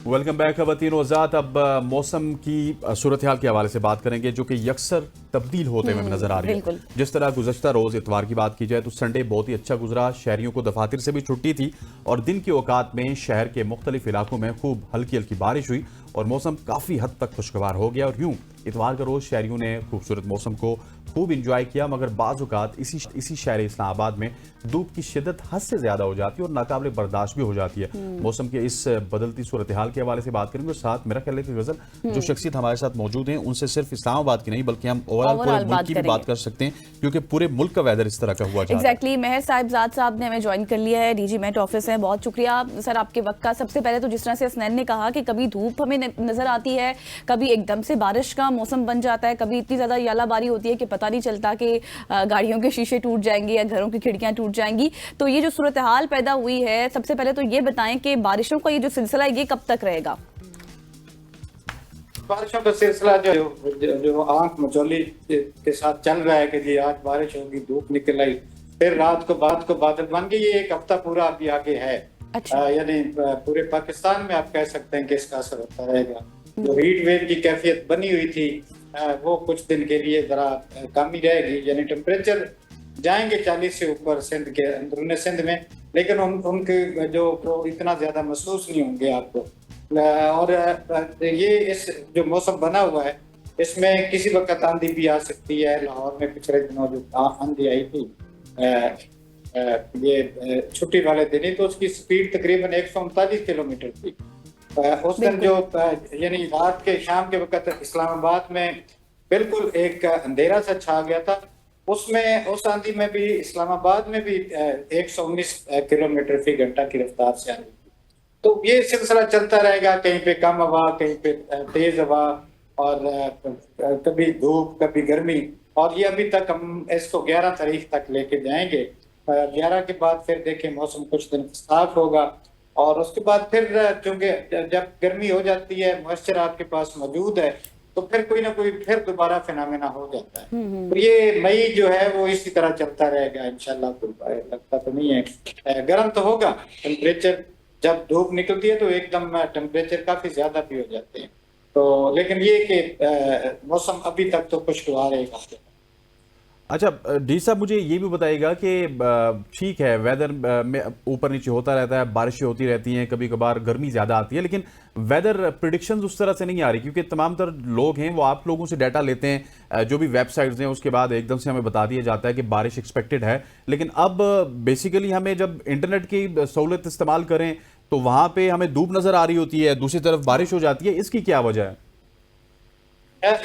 Welcome back खवातीन वज़ात। अब मौसम की सूरत हाल के हवाले से बात करेंगे जो कि यकसर तब्दील होते हुए नजर आ रही है। जिस तरह गुज़श्ता रोज़ इतवार की बात की जाए तो संडे बहुत ही अच्छा गुजरा। शहरियों को दफातर से भी छुट्टी थी और दिन के औकात में शहर के मुख्तलिफ इलाकों में खूब हल्की हल्की बारिश हुई और मौसम काफ़ी हद तक खुशगवार हो गया। और यूं इतवार का रोज़ शहरियों ने खूबसूरत मौसम को खूब इंजॉय किया, मगर बाज़ औक़ात इसी शहर इस्लामाबाद में धूप की शिद्दत हद से ज़्यादा हो जाती है और नाकाबिल बर्दाश्त भी हो जाती है। मौसम के इस बदलती सूरत हाल के हवाले से बात करेंगे और साथ मेरा ख्याल है कि गजल जो शख्सियत हमारे साथ मौजूद हैं उनसे सिर्फ इस्लामाबाद की नहीं बल्कि हम ओवरऑल पूरे मुल्क की भी बात कर सकते हैं, क्योंकि पूरे मुल्क का वेदर इस तरह का हुआ जा रहा है। एग्जैक्टली मेहर साहब ने हमें ज्वाइन कर लिया है, डीजी मेट ऑफिस है। बहुत शुक्रिया सर आपके वक्त का। सबसे पहले तो जिस तरह से असनैन ने कहा कि कभी धूप हमें नजर आती है, कभी एकदम से बारिश का मौसम बन जाता है, कभी इतनी ज्यादा यालाबारी होती है कि पता नहीं चलता कि गाड़ियों के शीशे टूट जाएंगे या घरों की खिड़कियां टूट जाएंगी। तो ये जो सूरत हाल पैदा हुई है, सबसे पहले तो ये बताएं कि बारिशों का ये जो सिलसिला है ये कब तक रहेगा? बारिशों का सिलसिला जो आंख मचौली के साथ चल रहा है कि जी आज बारिश होगी, धूप निकल आई, फिर रात को बादल बन गए, ये एक हफ्ता पूरा अभी आगे है। अच्छा। यानी पूरे पाकिस्तान में आप कह सकते हैं कि इसका असर होता रहेगा। जो हीट वेव की कैफियत बनी हुई थी वो कुछ दिन के लिए जरा कम ही रहेगी, यानी टेम्परेचर जाएंगे 40 से ऊपर सिंध के अंदरूनी सिंध में, लेकिन उनके जो इतना ज्यादा महसूस नहीं होंगे आपको। और ये इस जो मौसम बना हुआ है इसमें किसी वक्त आंधी भी आ सकती है। लाहौर में पिछले दिनों जो आंधी आई थी ये छुट्टी वाले दिन ही, तो उसकी स्पीड तकरीबन 139 किलोमीटर थी। उस दिन जो यानी रात के शाम के वक्त इस्लामाबाद में बिल्कुल एक अंधेरा सा छा गया था, उसमें उस आंधी में भी इस्लामाबाद में भी 119 किलोमीटर फी घंटा की रफ्तार से आंधी। तो ये सिलसिला चलता रहेगा, कहीं पे कम हवा, कहीं पे तेज हवा, और कभी धूप कभी गर्मी। और ये अभी तक हम इसको 11 तारीख तक लेके जाएंगे। 11 के बाद फिर देखें मौसम कुछ दिन साफ होगा और उसके बाद फिर चूंकि जब गर्मी हो जाती है, मॉइस्चर आपके पास मौजूद है, तो फिर कोई ना कोई फिर दोबारा फिनोमेना हो जाता है। तो ये मई जो है वो इसी तरह चलता रहेगा इंशाल्लाह। लगता तो नहीं है, गर्म तो होगा टेम्परेचर, जब धूप निकलती है तो एकदम टेम्परेचर काफी ज्यादा भी हो जाते हैं। तो लेकिन ये कि मौसम अभी तक तो खुशगवार रहेगा। अच्छा डी साहब, मुझे ये भी बताइएगा कि ठीक है वेदर में ऊपर नीचे होता रहता है, बारिशें होती रहती हैं, कभी कभार गर्मी ज़्यादा आती है, लेकिन वेदर प्रिडिक्शंस उस तरह से नहीं आ रही, क्योंकि तमाम तर लोग हैं वो आप लोगों से डाटा लेते हैं, जो भी वेबसाइट्स हैं उसके बाद एकदम से हमें बता दिया जाता है कि बारिश एक्सपेक्टेड है। लेकिन अब बेसिकली हमें जब इंटरनेट की सहूलत इस्तेमाल करें तो वहाँ पे हमें धूप नज़र आ रही होती है, दूसरी तरफ बारिश हो जाती है। इसकी क्या वजह है?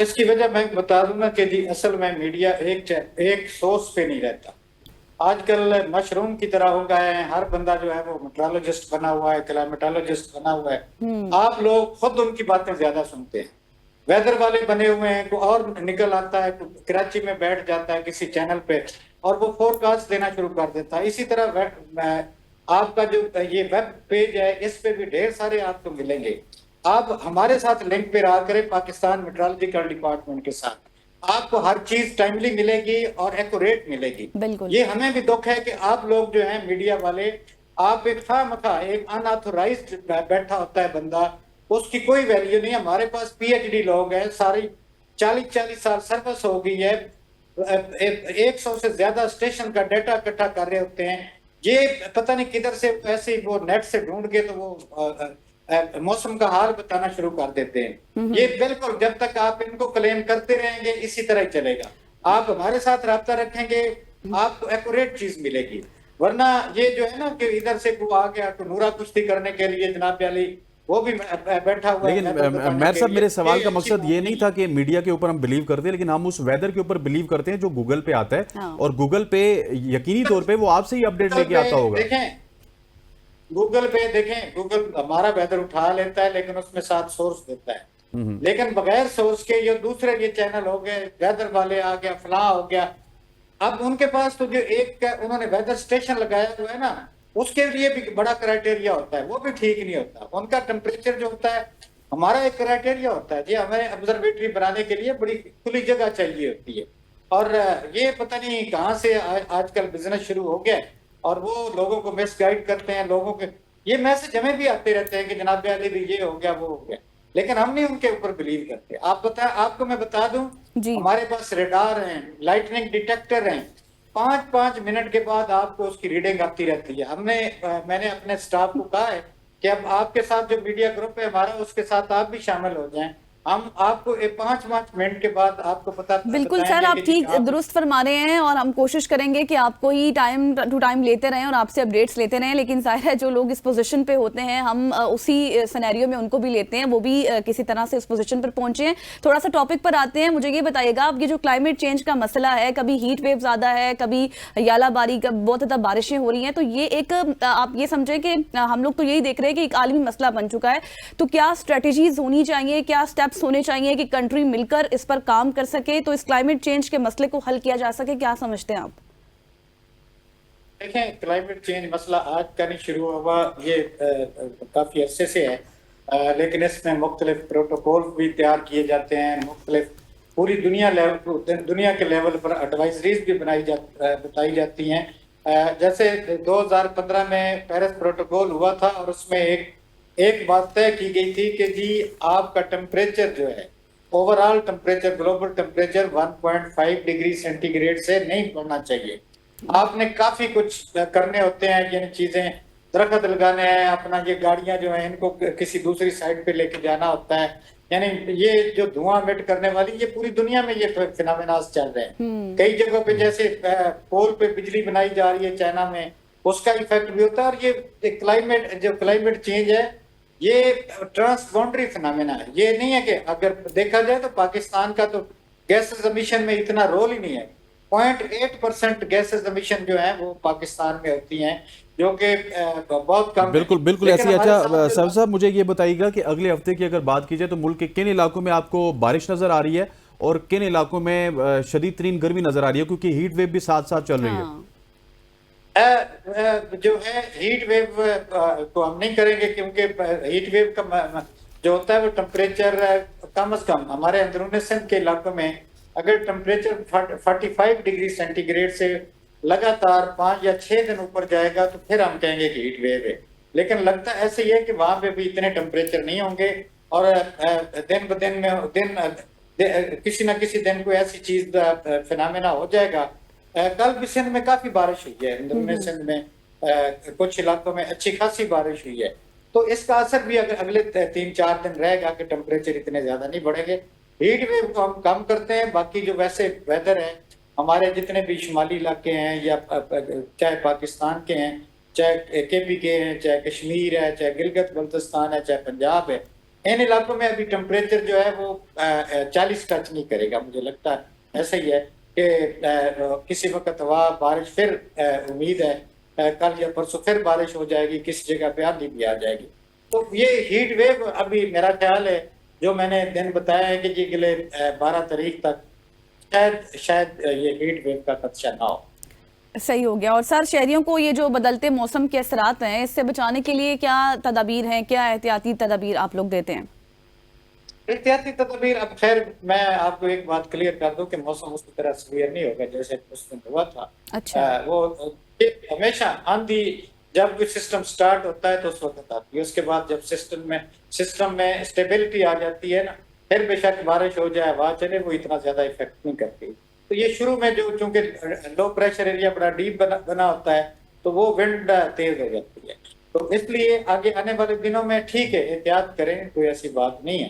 इसकी वजह मैं बता दूं ना कि जी असल में मीडिया एक सोर्स पे नहीं रहता। आजकल मशरूम की तरह हो गए हैं, हर बंदा जो है वो मेट्रोलॉजिस्ट बना हुआ है, क्लाइमेटोलॉजिस्ट बना हुआ है। आप लोग खुद उनकी बातें ज्यादा सुनते हैं। वेदर वाले बने हुए हैं, कोई और निकल आता है, कराची में बैठ जाता है किसी चैनल पे और वो फोरकास्ट देना शुरू कर देता है। इसी तरह आपका जो ये वेब पेज है इस पे भी ढेर सारे आपको मिलेंगे। आप हमारे साथ लिंक पे रहा करें पाकिस्तान मेट्रोलॉजिकल डिपार्टमेंट के साथ, आपको हर चीज टाइमली मिलेगी और एक्यूरेट मिलेगी। ये हमें भी दुख है कि आप लोग जो हैं मीडिया वाले, आप एक खामखा एक अनऑथोराइज्ड बैठा होता है बंदा, उसकी कोई वैल्यू नहीं। हमारे पास पीएचडी लोग हैं, सारी 40 साल सर्विस हो गई है, 100 से ज्यादा स्टेशन का डाटा इकट्ठा कर रहे होते हैं। ये पता नहीं किधर से ऐसे ही वो नेट से ढूंढ के तो वो मौसम का हाल बताना शुरू कर देते हैं। ये बिल्कुल जब तक आप इनको क्लेम करते रहेंगे इसी तरह ही चलेगा। आप हमारे साथ रब्ता रखेंगे आपको एक्यूरेट चीज मिलेगी, वरना ये जो है ना कि इधर से वो आ गया तो नूरा कुश्ती करने के लिए जनाब अली वो भी बैठा हुआ है। लेकिन मेहर साहब, मेरे सवाल का मकसद ये नहीं था कि मीडिया के ऊपर हम बिलीव करते हैं, लेकिन हम उस वेदर के ऊपर बिलीव करते हैं जो गूगल पे आता है। और गूगल पे यकीनी तौर पे वो आपसे ही अपडेट लेके आता होगा। देखें गूगल पे, देखें गूगल हमारा वेदर उठा लेता है लेकिन उसमें साथ सोर्स देता है, लेकिन बगैर सोर्स के ये दूसरे ये चैनल हो गए, वेदर वाले आ गया, फलां हो गया। अब उनके पास तो जो एक उन्होंने वेदर स्टेशन लगाया हुआ है ना, उसके लिए भी बड़ा क्राइटेरिया होता है, वो भी ठीक नहीं होता। उनका टेम्परेचर जो होता है, हमारा एक क्राइटेरिया होता है जी, हमें ऑब्जर्वेटरी बनाने के लिए बड़ी खुली जगह चाहिए होती है। और ये पता नहीं कहाँ से आजकल बिजनेस शुरू हो गया और वो लोगों को मिसगाइड करते हैं, लोगों के ये मैसेज हमें भी आते रहते हैं कि जनाब अली भी ये हो गया वो हो गया, लेकिन हम नहीं उनके ऊपर बिलीव करते। आपको मैं बता दूं, जी। हमारे पास रडार हैं, लाइटनिंग डिटेक्टर हैं, 5-5 मिनट के बाद आपको उसकी रीडिंग आती रहती है। मैंने अपने स्टाफ को कहा है कि अब आपके साथ जो मीडिया ग्रुप है हमारा, उसके साथ आप भी शामिल हो जाएं। हम आपको 5-5 मिनट के बाद आपको बिल्कुल सर, आप ठीक दुरुस्त फरमा रहे हैं और हम कोशिश करेंगे कि आपको ही टाइम टू टाइम लेते रहें और आपसे अपडेट्स लेते रहें। लेकिन जाहिर है जो लोग इस पोजीशन पे होते हैं, हम उसी सिनेरियो में उनको भी लेते हैं, वो भी किसी तरह से इस पोजीशन पर पहुंचे हैं। थोड़ा सा टॉपिक पर आते हैं। मुझे ये बताइएगा, आप ये जो क्लाइमेट चेंज का मसला है, कभी हीट वेव ज्यादा है, कभी यालाबारी, बहुत ज़्यादा बारिशें हो रही हैं, तो ये एक आप ये समझें कि हम लोग तो यही देख रहे हैं कि एक आलमी मसला बन चुका है। तो क्या स्ट्रेटेजीज होनी चाहिए, क्या स्टेप्स होने चाहिए कि कंट्री मिलकर इस पर काम कर सके, तो इस क्लाइमेट चेंज के मसले को हल किया जा सके? क्या समझते हैं आप? देखें, क्लाइमेट चेंज मसला आज का नहीं शुरू हुआ, ये काफी अरसे से है, लेकिन इसमें मुख्तलिफ प्रोटोकॉल भी तैयार किए जाते हैं, मुख्तलिफ पूरी दुनिया के लेवल पर एडवाइजरीज भी बताई जाती हैं। जैसे 2015 में पेरिस प्रोटोकॉल हुआ था और उसमें एक बात तय की गई थी कि जी आपका टेम्परेचर जो है, overall temperature, global temperature 1.5 degree centigrade से नहीं बढ़ना चाहिए। आपने काफी कुछ करने होते हैं, यानी चीजें, दरख्त लगाने हैं, अपना ये गाड़ियां जो है इनको किसी दूसरी साइड पे लेके जाना होता है, यानी ये जो धुआं मिट करने वाली, ये पूरी दुनिया में ये फिनोमेनास चल रहे हैं। कई जगहों पे जैसे पोल पे बिजली बनाई जा रही है चाइना में, उसका इफेक्ट भी होता है। और ये क्लाइमेट चेंज है, ये ट्रांसबाउंडरी फिनोमेना है। ये नहीं है कि अगर देखा जाए तो पाकिस्तान का तो गैसेस एमिशन में इतना रोल ही नहीं है। 0.8% गैसेस एमिशन जो है वो पाकिस्तान में होती हैं, जो कि बहुत कम। बिल्कुल ऐसी। अच्छा सर साहब, मुझे ये बताइएगा कि अगले हफ्ते की अगर बात की जाए तो मुल्क के किन इलाकों में आपको बारिश नजर आ रही है और किन इलाकों में शदीद तरीन गर्मी नजर आ रही है, क्योंकि हीट वेव भी साथ साथ चल रही है? जो है हीट वेव को हम नहीं करेंगे, क्योंकि हीट वेव का जो होता है वो टेम्परेचर कम से कम हमारे अंदरूनी सिंध के इलाकों में अगर टेम्परेचर 45 डिग्री सेंटीग्रेड से लगातार 5 या 6 दिन ऊपर जाएगा तो फिर हम कहेंगे कि हीट वेव है। लेकिन लगता ऐसे ही है कि वहां पे भी इतने टेम्परेचर नहीं होंगे और दिन ब दिन में किसी न किसी दिन कोई ऐसी चीज फिनोमेना हो जाएगा। कल भी सिंध में काफी बारिश हुई है, अंदरूनी सिंध में कुछ इलाकों में अच्छी खासी बारिश हुई है। तो इसका असर भी अगले 3-4 दिन रहेगा कि टेम्परेचर इतने ज्यादा नहीं बढ़ेंगे। हीट वेव को हम कम करते हैं। बाकी जो वैसे वेदर है हमारे जितने भी शुमाली इलाके हैं, या चाहे पाकिस्तान के हैं, चाहे केपी के हैं, चाहे कश्मीर है, चाहे गिलगित बल्तिस्तान है, चाहे पंजाब है, इन इलाकों में अभी टेम्परेचर जो है वो 40 टच नहीं करेगा। मुझे लगता है ऐसा ही है कि किसी वक्त वह बारिश फिर उम्मीद है कल या परसों फिर बारिश हो जाएगी, किसी जगह पे आंधी भी आ जाएगी। तो ये हीट वेव अभी मेरा ख्याल है, जो मैंने दिन बताया है कि जी अगले 12 तारीख तक शायद ये हीट वेव का खदशा ना हो। सही हो गया। और सर, शहरियों को ये जो बदलते मौसम के असरात हैं, इससे बचाने के लिए क्या तदाबीर हैं, क्या एहतियाती तदाबीर आप लोग देते हैं? एहतियाती तदबीर, अब खैर मैं आपको एक बात क्लियर कर दूं कि मौसम उस तरह सीवियर नहीं होगा जैसे उस दिन हुआ था। अच्छा। वो हमेशा आंधी जब भी सिस्टम स्टार्ट होता है तो उस वक्त आती है, उसके बाद जब सिस्टम में स्टेबिलिटी आ जाती है ना, फिर बेशक बारिश हो जाए, हवा चले, वो इतना ज्यादा इफेक्ट नहीं करती। तो ये शुरू में जो चूंकि लो प्रेशर एरिया बड़ा डीप बना होता है तो वो विंड तेज हो जाती है। तो इसलिए आगे आने वाले दिनों में ठीक है, एहतियात करें, कोई ऐसी बात नहीं है।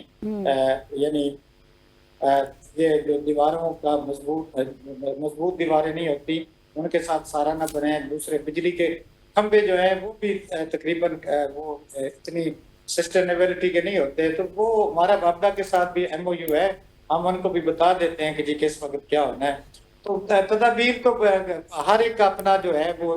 यानी ये जो दीवारों का मजबूत दीवारें नहीं होती, उनके साथ सारा न बने। दूसरे बिजली के खंभे जो है वो भी तकरीबन वो इतनी सस्टेनेबिलिटी के नहीं होते, तो वो हमारा बाबा के साथ भी MOU है, हम उनको भी बता देते हैं कि जी किस वक्त क्या होना है। तो तदाबीर तो हर एक का अपना जो है वो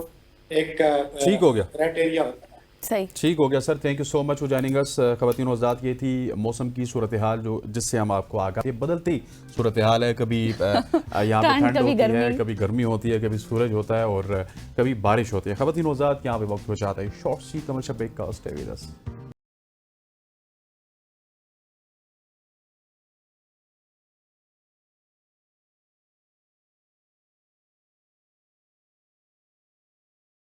एक ठीक हो गया क्राइटेरिया होता है। सही, ठीक हो गया sir. Thank you so much for joining us. ख़वातीन और हज़रात, ये थी मौसम की सूरत हाल जो जिससे हम आपको आगाह, ये बदलती सूरत हाल है। कभी यहाँ पे ठंड होती है, कभी गर्मी होती है, कभी सूरज होता है और कभी बारिश होती है। ख़वातीन और हज़रात, यहाँ पे वक्त हो जाता है शॉर्ट सी कमर्शियल ब्रेक का। Stay with us.